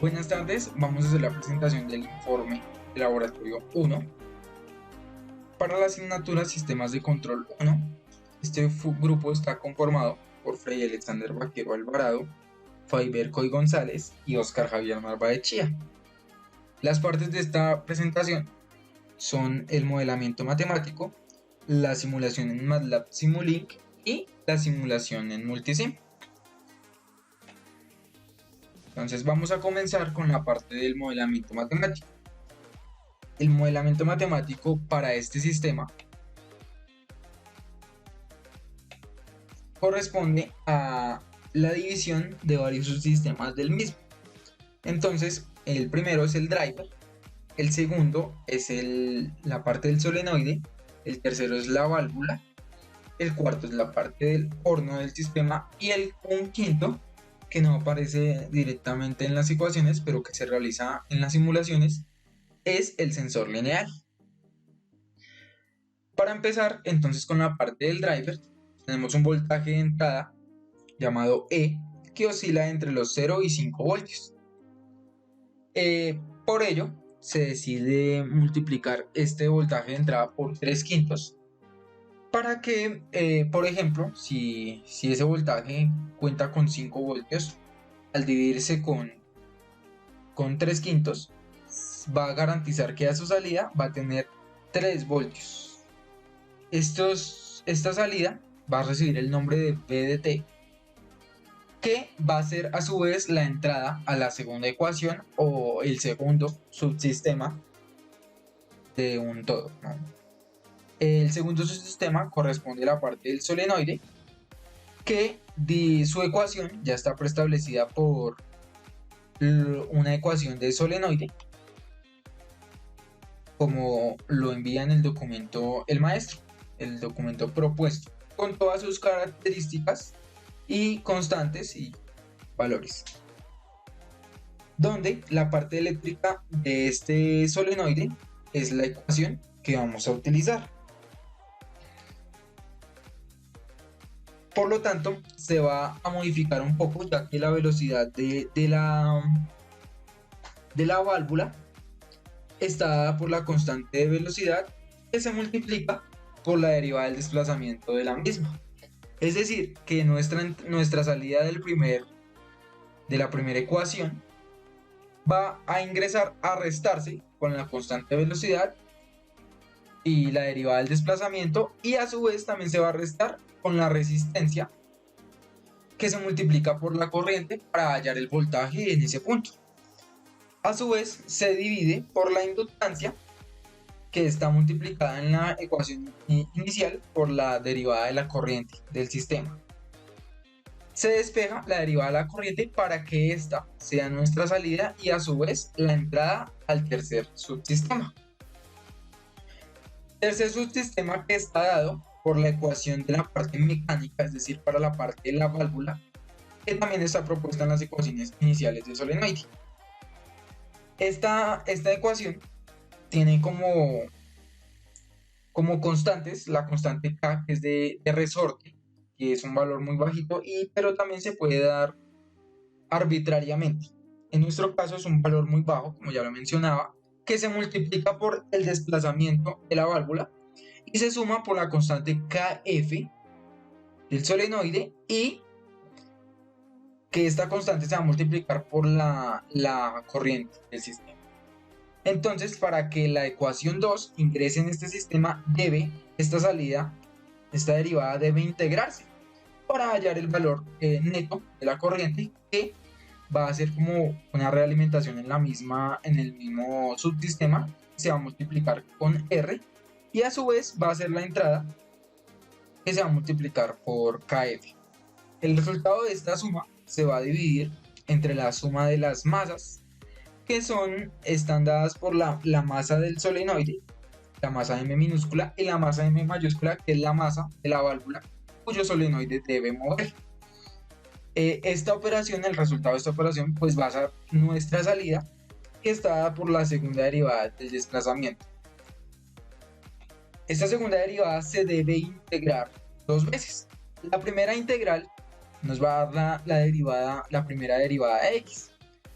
Buenas tardes, vamos a hacer la presentación del informe de laboratorio 1 para la asignatura Sistemas de Control 1. Este grupo está conformado por Freddy Alexander Vaquero Alvarado, Faiber Coy González y Oscar Javier Narváez-Chía. Las partes de esta presentación son el modelamiento matemático, la simulación en MATLAB Simulink y la simulación en Multisim. Entonces vamos a comenzar con la parte del modelamiento matemático. El modelamiento matemático para este sistema corresponde a la división de varios subsistemas del mismo. Entonces, el primero es el driver, el segundo es la parte del solenoide, el tercero es la válvula, el cuarto es la parte del horno del sistema y un quinto que no aparece directamente en las ecuaciones, pero que se realiza en las simulaciones, es el sensor lineal. Para empezar, entonces, con la parte del driver, tenemos un voltaje de entrada llamado E, que oscila entre los 0 y 5 voltios. Por ello, se decide multiplicar este voltaje de entrada por 3 quintos, para que, por ejemplo, si ese voltaje cuenta con 5 voltios, al dividirse con 3 quintos, va a garantizar que a su salida va a tener 3 voltios. Esta salida va a recibir el nombre de V de T, que va a ser a su vez la entrada a la segunda ecuación o el segundo subsistema de un todo, ¿no? El segundo subsistema corresponde a la parte del solenoide, que su ecuación ya está preestablecida por una ecuación de solenoide, como lo envía en el documento el maestro, el documento propuesto, con todas sus características y constantes y valores, donde la parte eléctrica de este solenoide es la ecuación que vamos a utilizar. Por lo tanto, se va a modificar un poco, ya que la velocidad de la válvula está dada por la constante de velocidad, que se multiplica por la derivada del desplazamiento de la misma. Es decir, que nuestra salida de la primera ecuación va a ingresar a restarse con la constante de velocidad y la derivada del desplazamiento, y a su vez también se va a restar con la resistencia, que se multiplica por la corriente para hallar el voltaje en ese punto. A su vez se divide por la inductancia, que está multiplicada en la ecuación inicial por la derivada de la corriente del sistema. Se despeja la derivada de la corriente para que esta sea nuestra salida y a su vez la entrada al tercer subsistema. Tercer subsistema que está dado por la ecuación de la parte mecánica, es decir, para la parte de la válvula, que también está propuesta en las ecuaciones iniciales de solenoide. Esta ecuación tiene como constantes la constante K, que es de resorte, que es un valor muy bajito, pero también se puede dar arbitrariamente. En nuestro caso es un valor muy bajo, como ya lo mencionaba, que se multiplica por el desplazamiento de la válvula y se suma por la constante Kf del solenoide, y que esta constante se va a multiplicar por la corriente del sistema. Entonces, para que la ecuación 2 ingrese en este sistema, esta derivada debe integrarse para hallar el valor neto de la corriente, que va a ser como una realimentación en el mismo subsistema, se va a multiplicar con R, y a su vez va a ser la entrada, que se va a multiplicar por Kf. El resultado de esta suma se va a dividir entre la suma de las masas, que están dadas por la masa del solenoide, la masa M minúscula, y la masa M mayúscula, que es la masa de la válvula cuyo solenoide debe mover. El resultado de esta operación pues va a ser nuestra salida, que está dada por la segunda derivada del desplazamiento. Esta segunda derivada se debe integrar dos veces. La primera integral nos va a dar la primera derivada de x,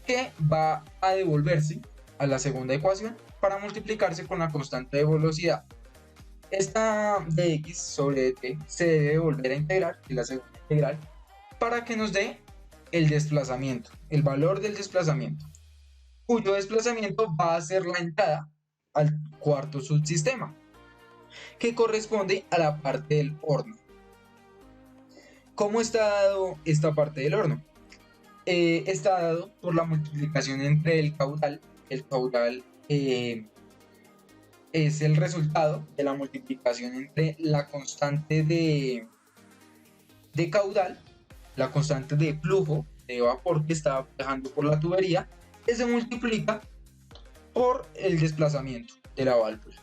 que va a devolverse a la segunda ecuación para multiplicarse con la constante de velocidad. Esta dx sobre dt se debe volver a integrar, que es la segunda integral, para que nos dé el desplazamiento, el valor del desplazamiento, cuyo desplazamiento va a ser la entrada al cuarto subsistema, que corresponde a la parte del horno. ¿Cómo está dado esta parte del horno? Está dado por la multiplicación entre el caudal. El caudal es el resultado de la multiplicación entre la constante de caudal, la constante de flujo de vapor que está viajando por la tubería, que se multiplica por el desplazamiento de la válvula.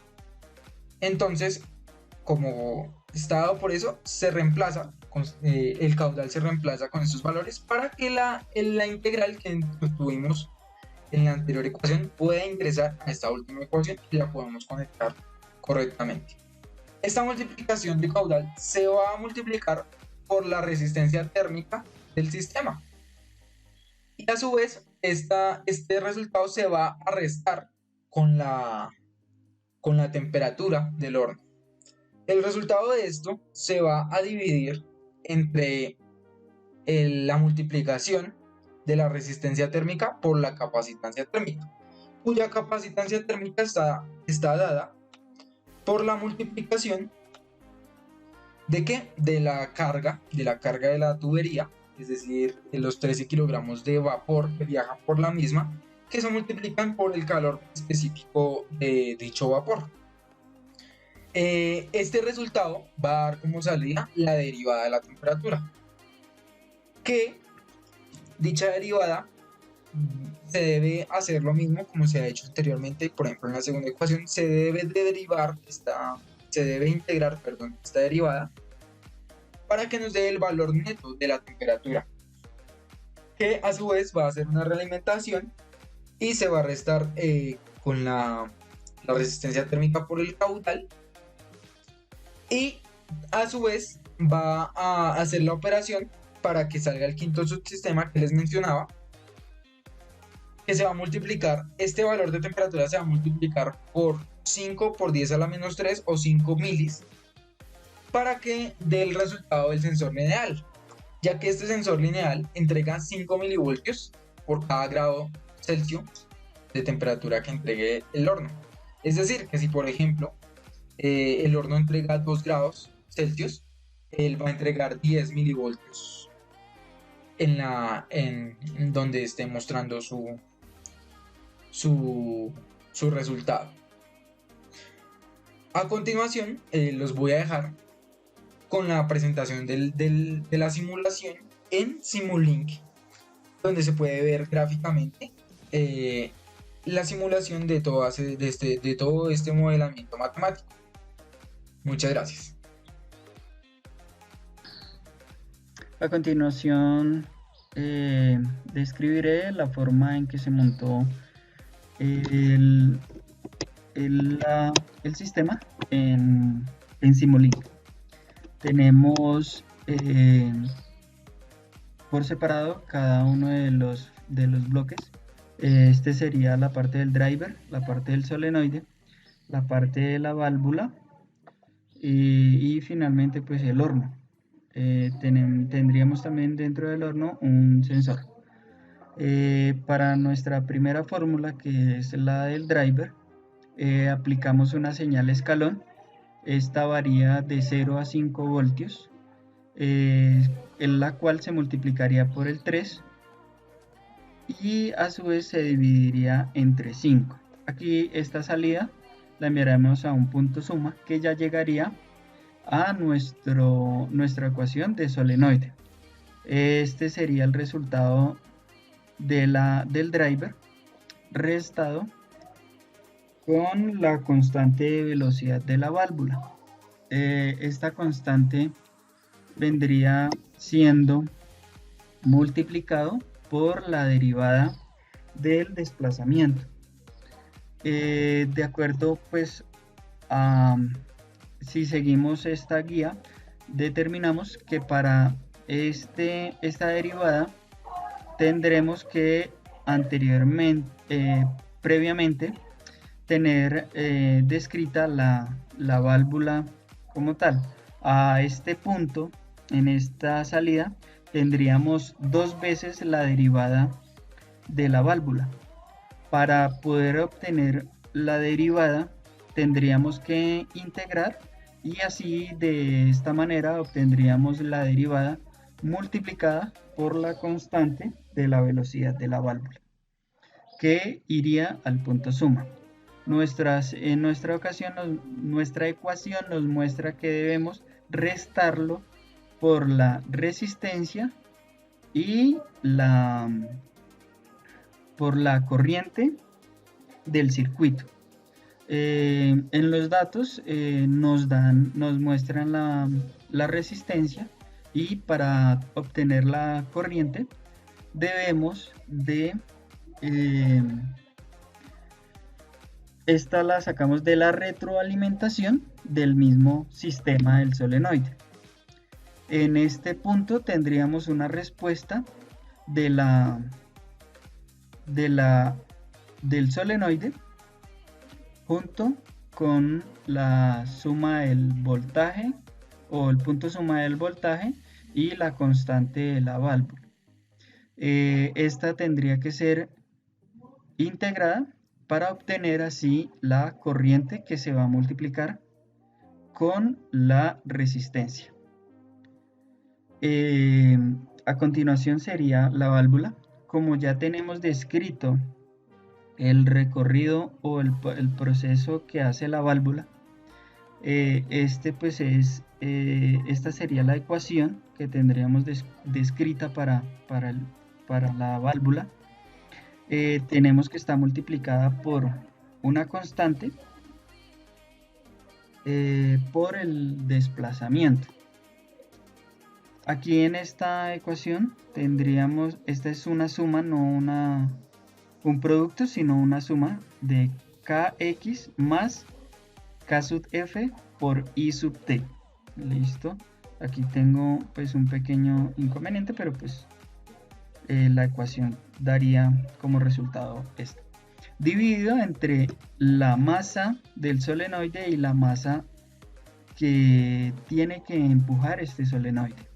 Entonces, como está dado por eso, se reemplaza, el caudal se reemplaza con estos valores para que la integral que tuvimos en la anterior ecuación pueda ingresar a esta última ecuación y la podamos conectar correctamente. Esta multiplicación de caudal se va a multiplicar por la resistencia térmica del sistema. Y a su vez, este resultado se va a restar con la temperatura del horno. El resultado de esto se va a dividir entre la multiplicación de la resistencia térmica por la capacitancia térmica, cuya capacitancia térmica está dada por la multiplicación ¿de qué? De la carga de la tubería, es decir, de los 13 kilogramos de vapor que viajan por la misma, que se multiplican por el calor específico de dicho vapor. Este resultado va a dar como salida la derivada de la temperatura, que dicha derivada se debe hacer lo mismo como se ha hecho anteriormente. Por ejemplo, en la segunda ecuación se debe integrar esta derivada para que nos dé el valor neto de la temperatura, que a su vez va a hacer una realimentación y se va a restar con la resistencia térmica por el caudal, y a su vez va a hacer la operación para que salga el quinto subsistema que les mencionaba, que se va a multiplicar, este valor de temperatura se va a multiplicar por 5 por 10 a la menos 3 o 5 milis, para que dé el resultado del sensor lineal, ya que este sensor lineal entrega 5 milivoltios por cada grado Celsius de temperatura que entregue el horno. Es decir, que si por ejemplo el horno entrega 2 grados Celsius, él va a entregar 10 milivoltios en donde esté mostrando su resultado. A continuación, los voy a dejar con la presentación de la simulación en Simulink, donde se puede ver gráficamente la simulación de todo este modelamiento matemático. Muchas gracias. A continuación, describiré la forma en que se montó el sistema en Simulink. Tenemos por separado cada uno de los bloques. Este sería la parte del driver, la parte del solenoide, la parte de la válvula y finalmente pues el horno. Tendríamos también dentro del horno un sensor. Para nuestra primera fórmula, que es la del driver, aplicamos una señal escalón. Esta varía de 0 a 5 voltios, en la cual se multiplicaría por el 3 y a su vez se dividiría entre 5. Aquí esta salida la enviaremos a un punto suma que ya llegaría a nuestra ecuación de solenoide. Este sería el resultado del driver restado con la constante de velocidad de la válvula. Esta constante vendría siendo multiplicado por la derivada del desplazamiento. De acuerdo pues si seguimos esta guía, determinamos que para esta derivada tendremos que anteriormente, previamente, tener descrita la válvula como tal. A este punto, en esta salida, tendríamos 2 veces la derivada de la válvula. Para poder obtener la derivada, tendríamos que integrar y así de esta manera obtendríamos la derivada multiplicada por la constante de la velocidad de la válvula, que iría al punto suma. En nuestra ocasión, nuestra ecuación nos muestra que debemos restarlo por la resistencia y por la corriente del circuito. En los datos nos muestran la resistencia, y para obtener la corriente debemos de esta la sacamos de la retroalimentación del mismo sistema del solenoide. En este punto tendríamos una respuesta del solenoide junto con la suma del voltaje o el punto suma del voltaje y la constante de la válvula. Esta tendría que ser integrada para obtener así la corriente que se va a multiplicar con la resistencia. A continuación sería la válvula. Como ya tenemos descrito el recorrido o el proceso que hace la válvula, esta sería la ecuación que tendríamos descrita para la válvula. Tenemos que está multiplicada por una constante por el desplazamiento. Aquí en esta ecuación tendríamos, esta es una suma, no un producto, sino una suma de Kx más K sub F por I sub T. Listo. Aquí tengo pues un pequeño inconveniente, pero pues la ecuación daría como resultado esto, dividido entre la masa del solenoide y la masa que tiene que empujar este solenoide.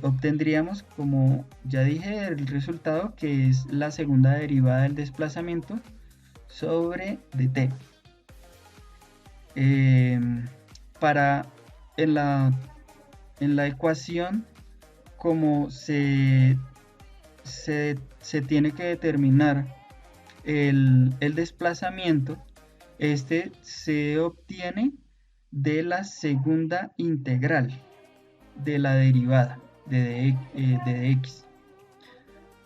Obtendríamos, como ya dije, el resultado, que es la segunda derivada del desplazamiento sobre dt. En la ecuación, como se tiene que determinar el desplazamiento, este se obtiene de la segunda integral de la derivada de dx,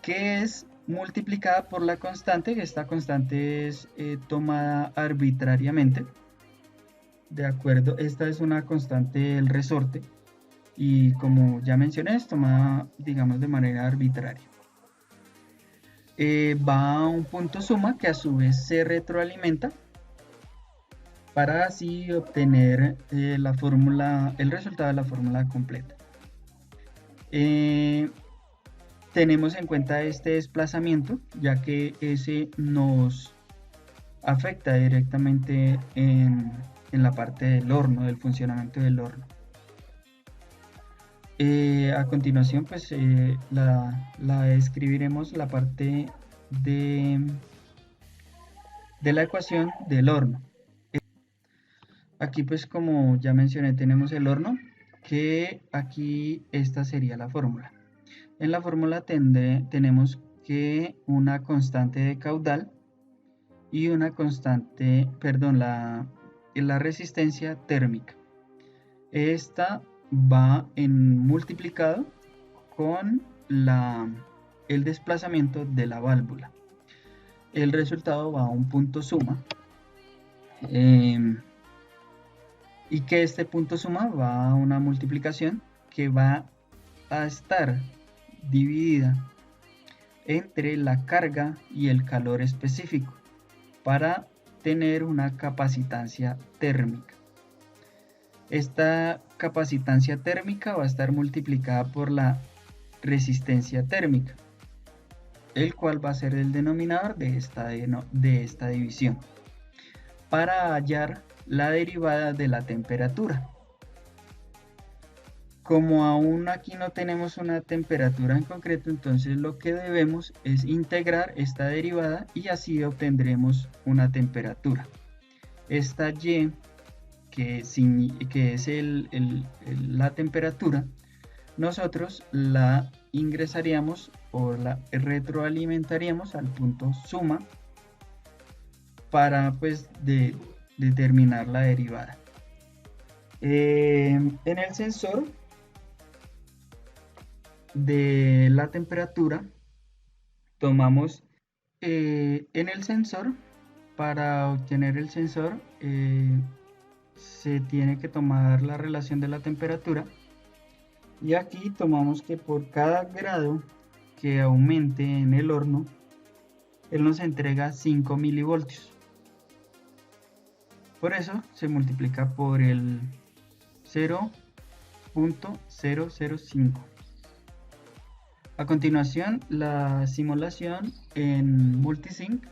que es multiplicada por la constante, que esta constante es tomada arbitrariamente. De acuerdo, esta es una constante del resorte y, como ya mencioné, es tomada, digamos, de manera arbitraria. Va a un punto suma que a su vez se retroalimenta para así obtener el resultado de la fórmula completa. Tenemos en cuenta este desplazamiento, ya que ese nos afecta directamente en la parte del horno, del funcionamiento del horno. A continuación, pues la escribiremos la parte de la ecuación del horno. Aquí, pues como ya mencioné, tenemos el horno, que aquí esta sería la fórmula. En la fórmula tenemos que una constante de caudal y una constante, perdón, la resistencia térmica. Esta va en multiplicado con el desplazamiento de la válvula. El resultado va a un punto suma, y que este punto suma va a una multiplicación que va a estar dividida entre la carga y el calor específico para tener una capacitancia térmica. Esta capacitancia térmica va a estar multiplicada por la resistencia térmica. el cual va a ser el denominador de esta división, para hallar la derivada de la temperatura. Como aún aquí no tenemos una temperatura en concreto, entonces lo que debemos es integrar esta derivada y así obtendremos una temperatura. Esta y, que es la temperatura, nosotros la ingresaríamos o la retroalimentaríamos al punto suma para pues determinar la derivada. En el sensor de la temperatura tomamos en el sensor, para obtener el sensor se tiene que tomar la relación de la temperatura, y aquí tomamos que por cada grado que aumente en el horno, él nos entrega 5 milivoltios. Por eso se multiplica por el 0.005. A continuación, la simulación en Multisync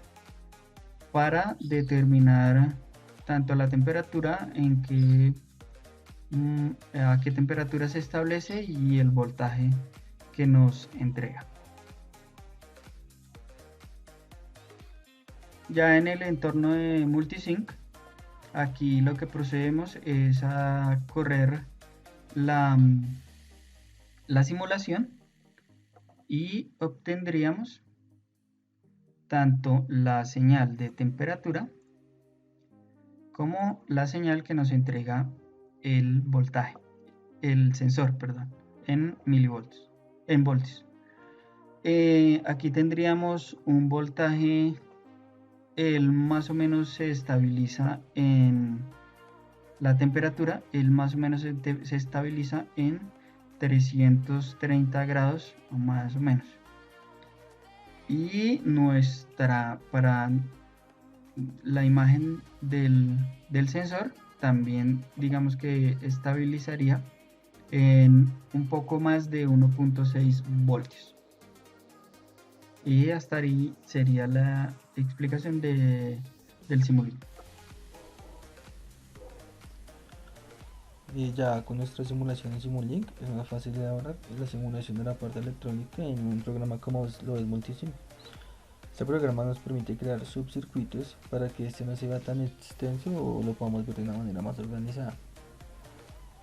para determinar tanto la temperatura a qué temperatura se establece y el voltaje que nos entrega. Ya en el entorno de Multisync, aquí lo que procedemos es a correr la simulación y obtendríamos tanto la señal de temperatura como la señal que nos entrega el voltaje, el sensor, perdón, en milivoltios, en voltios. Aquí tendríamos un voltaje, él más o menos se estabiliza en la temperatura, él más o menos se estabiliza en 330 grados o más o menos. Y para la imagen del sensor también digamos que estabilizaría en un poco más de 1.6 voltios. Y hasta ahí sería la explicación del simulink. Y ya con nuestra simulación en Simulink es más fácil de ahorrar la simulación de la parte electrónica en un programa como lo es Multisync. Este programa nos permite crear subcircuitos para que este no sea tan extenso o lo podamos ver de una manera más organizada.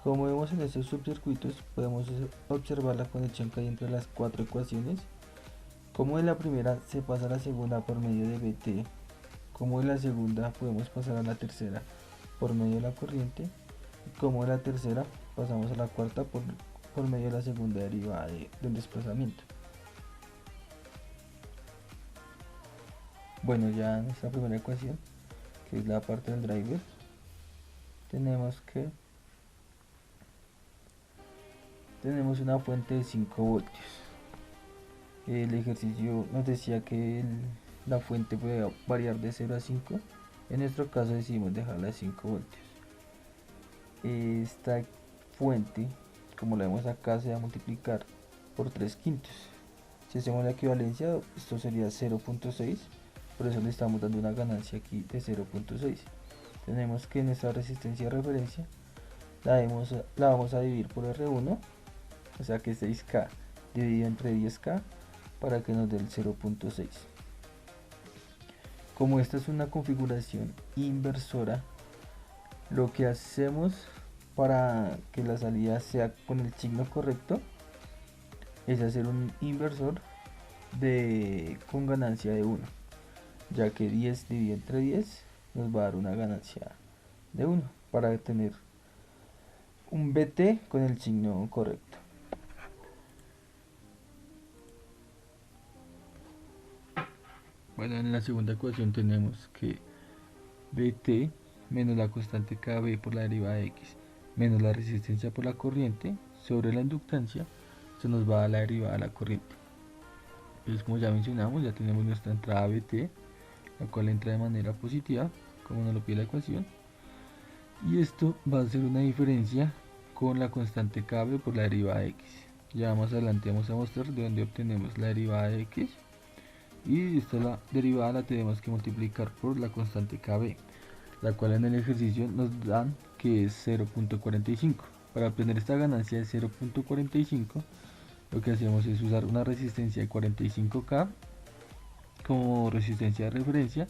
Como vemos en estos subcircuitos, podemos observar la conexión que hay entre las cuatro ecuaciones, como de la primera se pasa a la segunda por medio de Vt, como de la segunda podemos pasar a la tercera por medio de la corriente, y como de la tercera pasamos a la cuarta por medio de la segunda derivada del desplazamiento. Bueno, ya en nuestra primera ecuación, que es la parte del driver, tenemos una fuente de 5 voltios. El ejercicio nos decía que la fuente puede variar de 0 a 5. En nuestro caso decidimos dejarla a 5 voltios. Esta fuente, como la vemos acá, se va a multiplicar por 3/5. Si hacemos la equivalencia, esto sería 0.6. Por eso le estamos dando una ganancia aquí de 0.6. Tenemos que nuestra resistencia de referencia la vamos a dividir por R1, o sea que 6K dividido entre 10K para que nos dé el 0.6. Como esta es una configuración inversora, lo que hacemos para que la salida sea con el signo correcto es hacer un inversor con ganancia de 1, ya que 10 dividido entre 10 nos va a dar una ganancia de 1 para tener un Vt con el signo correcto. Bueno, en la segunda ecuación tenemos que Vt menos la constante Kb por la derivada de x menos la resistencia por la corriente sobre la inductancia, se nos va a la derivada de la corriente. Entonces, como ya mencionamos, ya tenemos nuestra entrada Vt, la cual entra de manera positiva, como nos lo pide la ecuación, y esto va a ser una diferencia con la constante Kb por la derivada de x. Ya más adelante vamos a mostrar de dónde obtenemos la derivada de x, y esta la derivada la tenemos que multiplicar por la constante KB, la cual en el ejercicio nos dan que es 0.45. Para obtener esta ganancia de 0.45, lo que hacemos es usar una resistencia de 45K como resistencia de referencia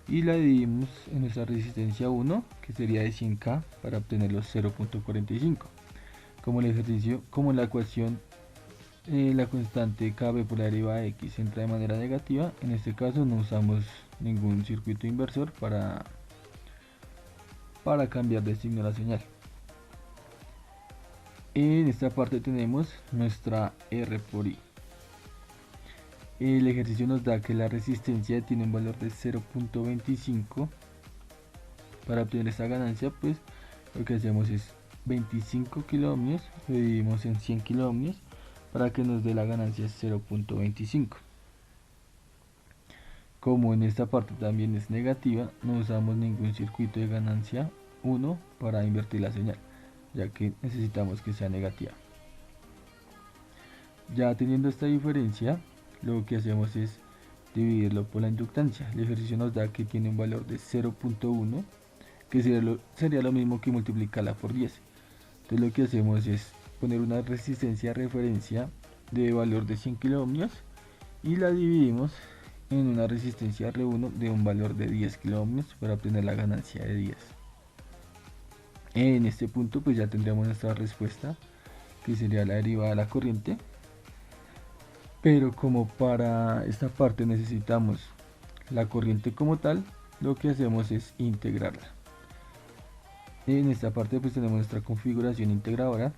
y la dividimos en nuestra resistencia 1, que sería de 100K, para obtener los 0.45. Como el ejercicio, como la ecuación, la constante KB por la derivada de X entra de manera negativa, en este caso no usamos ningún circuito inversor para cambiar de signo a la señal. En esta parte tenemos nuestra R por I. El ejercicio nos da que la resistencia tiene un valor de 0.25. Para obtener esta ganancia, pues lo que hacemos es 25 kiloohmios, lo dividimos en 100 kiloohmios para que nos dé la ganancia 0.25. Como en esta parte también es negativa, no usamos ningún circuito de ganancia 1 para invertir la señal, ya que necesitamos que sea negativa. Ya teniendo esta diferencia, lo que hacemos es dividirlo por la inductancia. El ejercicio nos da que tiene un valor de 0.1, que sería lo mismo que multiplicarla por 10. Entonces lo que hacemos es poner una resistencia de referencia de valor de 100 kiloohmios y la dividimos en una resistencia R1 de un valor de 10 kiloohmios para obtener la ganancia de 10. En este punto pues ya tendremos nuestra respuesta, que sería la derivada de la corriente, pero como para esta parte necesitamos la corriente como tal, lo que hacemos es integrarla. En esta parte pues tenemos nuestra configuración integradora,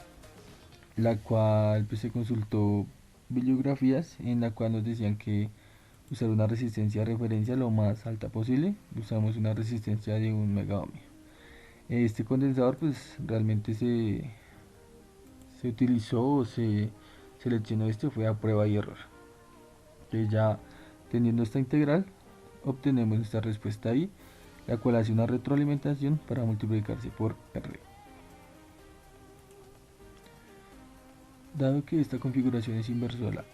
la cual pues se consultó bibliografías en la cual nos decían que usar una resistencia de referencia lo más alta posible. Usamos una resistencia de 1 megaohmio. Este condensador pues realmente se utilizó o se seleccionó, fue a prueba y error. Entonces ya teniendo esta integral obtenemos nuestra respuesta ahí, la cual hace una retroalimentación para multiplicarse por R. Dado que esta configuración es inversora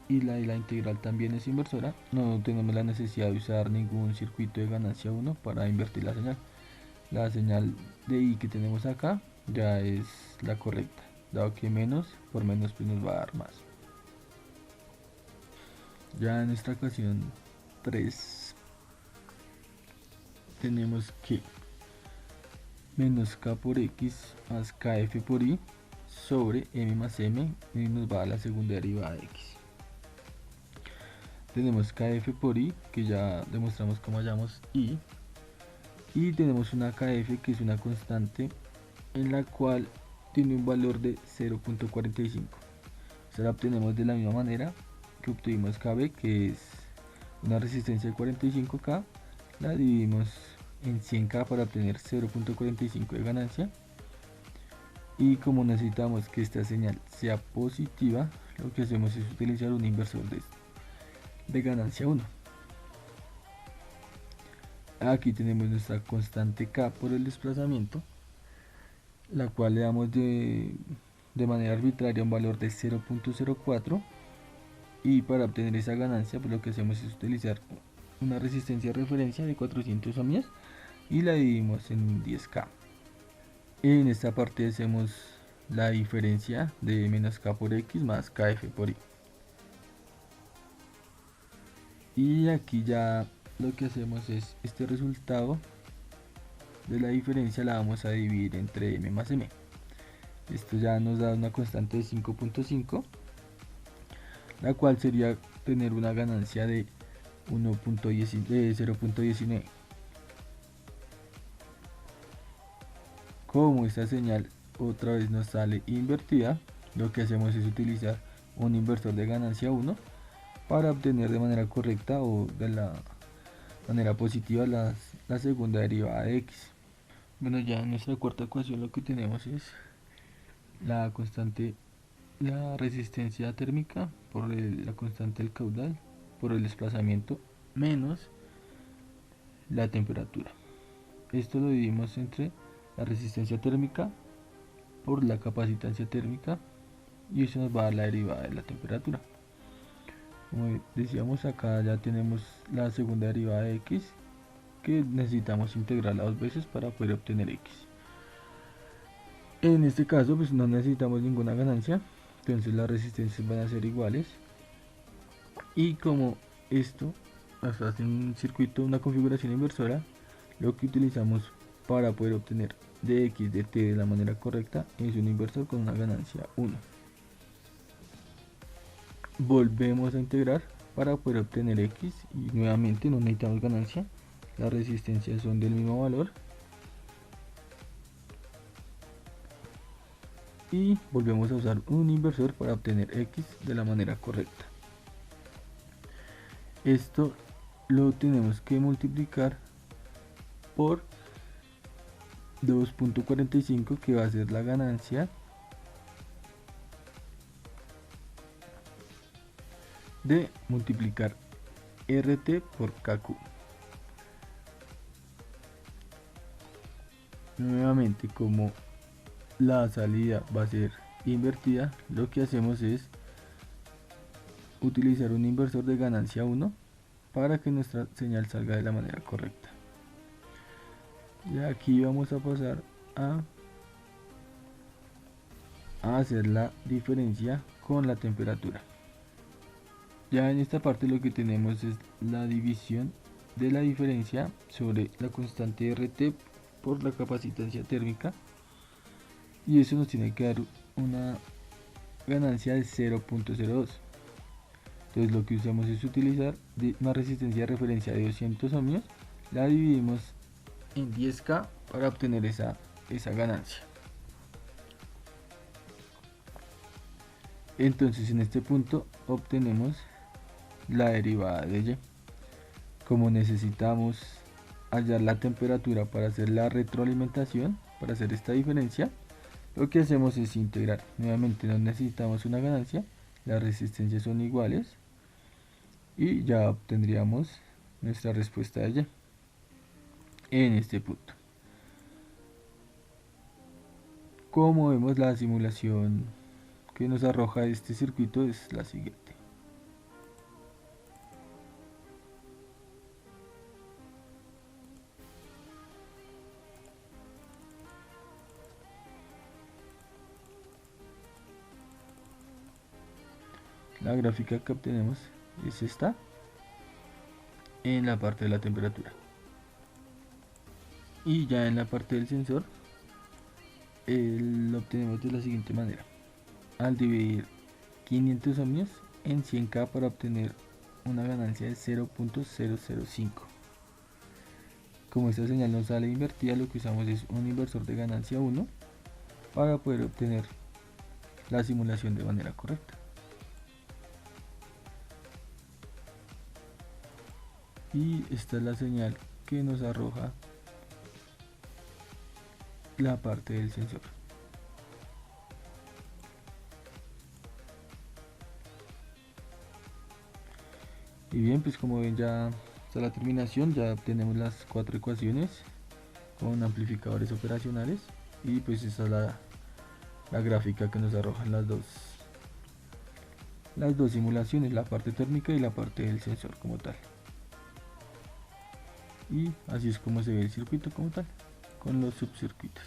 y la de la integral también es inversora, no tenemos la necesidad de usar ningún circuito de ganancia 1 para invertir la señal. La señal de I que tenemos acá ya es la correcta, dado que menos por menos pues nos va a dar más. Ya en esta ecuación 3 tenemos que menos K por X más KF por I sobre M más M, y nos va a la segunda derivada de X. Tenemos KF por I, que ya demostramos cómo hallamos I, y tenemos una KF que es una constante en la cual tiene un valor de 0.45. Esta la obtenemos de la misma manera que obtuvimos KB, que es una resistencia de 45K, la dividimos en 100K para obtener 0.45 de ganancia, y como necesitamos que esta señal sea positiva, lo que hacemos es utilizar un inversor de ganancia 1. Aquí tenemos nuestra constante K por el desplazamiento, la cual le damos de manera arbitraria un valor de 0.04, y para obtener esa ganancia pues lo que hacemos es utilizar una resistencia de referencia de 400 ohmios y la dividimos en 10K. En esta parte hacemos la diferencia de menos K por X más KF por I. Y aquí ya lo que hacemos es este resultado de la diferencia la vamos a dividir entre M más M. Esto ya nos da una constante de 5.5, la cual sería tener una ganancia de 0.19. Como esta señal otra vez nos sale invertida, lo que hacemos es utilizar un inversor de ganancia 1 para obtener de manera correcta o de la manera positiva la segunda derivada de X. Bueno, ya en nuestra cuarta ecuación lo que tenemos es la constante, la resistencia térmica por la constante del caudal por el desplazamiento menos la temperatura. Esto lo dividimos entre la resistencia térmica por la capacitancia térmica y eso nos va a dar la derivada de la temperatura. Como decíamos, acá ya tenemos la segunda derivada de x, que necesitamos integrarla dos veces para poder obtener x. En este caso pues no necesitamos ninguna ganancia, entonces las resistencias van a ser iguales. Y como esto nos hace un circuito, una configuración inversora, lo que utilizamos para poder obtener dx de t de la manera correcta es un inversor con una ganancia 1. Volvemos a integrar para poder obtener x y nuevamente no necesitamos ganancia, las resistencias son del mismo valor. Y volvemos a usar un inversor para obtener x de la manera correcta. Esto lo tenemos que multiplicar por 2.45, que va a ser la ganancia de multiplicar RT por KQ. Nuevamente, como la salida va a ser invertida, lo que hacemos es utilizar un inversor de ganancia 1 para que nuestra señal salga de la manera correcta. Y aquí vamos a pasar a hacer la diferencia con la temperatura. Ya en esta parte lo que tenemos es la división de la diferencia sobre la constante RT por la capacitancia térmica, y eso nos tiene que dar una ganancia de 0.02. Entonces lo que usamos es utilizar una resistencia de referencia de 200 ohmios, la dividimos en 10K para obtener esa ganancia. Entonces en este punto obtenemos la derivada de y. Como necesitamos hallar la temperatura para hacer la retroalimentación, para hacer esta diferencia, lo que hacemos es integrar. Nuevamente no necesitamos una ganancia, las resistencias son iguales y ya obtendríamos nuestra respuesta de y en este punto. Como vemos, la simulación que nos arroja este circuito es la siguiente. La gráfica que obtenemos es esta en la parte de la temperatura, y ya en la parte del sensor lo obtenemos de la siguiente manera: al dividir 500 ohmios en 100K para obtener una ganancia de 0.005. Como esta señal nos sale invertida, lo que usamos es un inversor de ganancia 1 para poder obtener la simulación de manera correcta. Y esta es la señal que nos arroja la parte del sensor. Y bien, pues como ven, ya está la terminación, ya obtenemos las 4 ecuaciones con amplificadores operacionales, y pues esta es la gráfica que nos arrojan las dos simulaciones, la parte térmica y la parte del sensor como tal. Y así es como se ve el circuito como tal, con los subcircuitos.